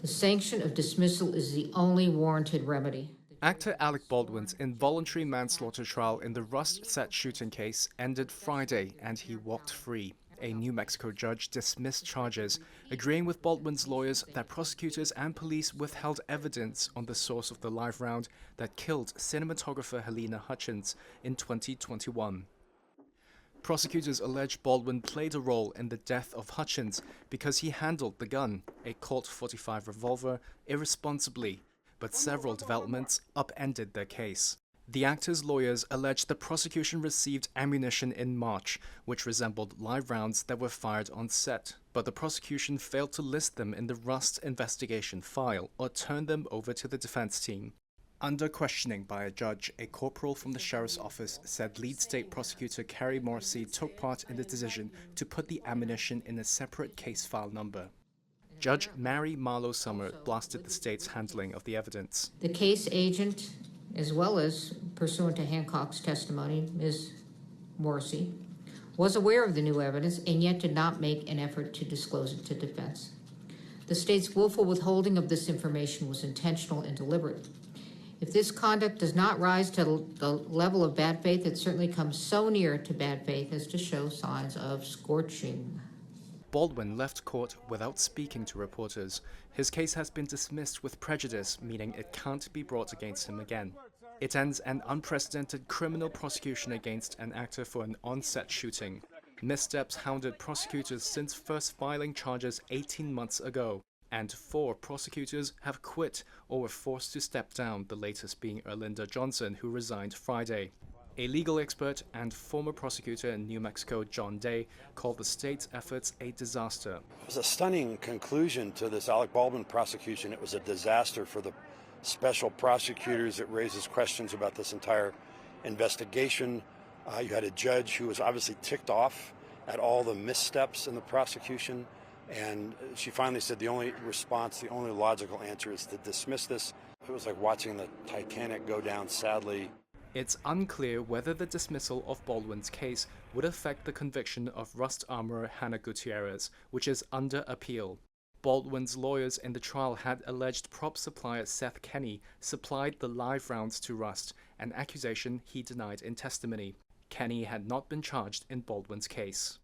The sanction of dismissal is the only warranted remedy. Actor Alec Baldwin's involuntary manslaughter trial in the Rust set shooting case ended Friday and he walked free. A New Mexico judge dismissed charges, agreeing with Baldwin's lawyers that prosecutors and police withheld evidence on the source of the live round that killed cinematographer Halyna Hutchins in 2021. Prosecutors allege Baldwin played a role in the death of Hutchins because he handled the gun, a Colt .45 revolver, irresponsibly, but several developments upended their case. The actor's lawyers allege the prosecution received ammunition in March, which resembled live rounds that were fired on set, but the prosecution failed to list them in the Rust investigation file or turn them over to the defense team. Under questioning by a judge, a corporal from the sheriff's office said lead state prosecutor Carrie Morrissey took part in the decision to put the ammunition in a separate case file number. Judge Mary Marlowe Summer blasted the state's handling of the evidence. The case agent, as well as pursuant to Hancock's testimony, Ms. Morrissey, was aware of the new evidence and yet did not make an effort to disclose it to defense. The state's willful withholding of this information was intentional and deliberate. If this conduct does not rise to the level of bad faith, it certainly comes so near to bad faith as to show signs of scorching. Baldwin left court without speaking to reporters. His case has been dismissed with prejudice, meaning it can't be brought against him again. It ends an unprecedented criminal prosecution against an actor for an on-set shooting. Missteps hounded prosecutors since first filing charges 18 months ago, and 4 prosecutors have quit or were forced to step down, the latest being Erlinda Johnson, who resigned Friday. A legal expert and former prosecutor in New Mexico, John Day, called the state's efforts a disaster. It was a stunning conclusion to this Alec Baldwin prosecution. It was a disaster for the special prosecutors. It raises questions about this entire investigation. You had a judge who was obviously ticked off at all the missteps in the prosecution, and she finally said the only response, the only logical answer is to dismiss this. It was like watching the Titanic go down sadly. It's unclear whether the dismissal of Baldwin's case would affect the conviction of Rust armorer Hannah Gutierrez, which is under appeal. Baldwin's lawyers in the trial had alleged prop supplier Seth Kenney supplied the live rounds to Rust, an accusation he denied in testimony. Kenney had not been charged in Baldwin's case.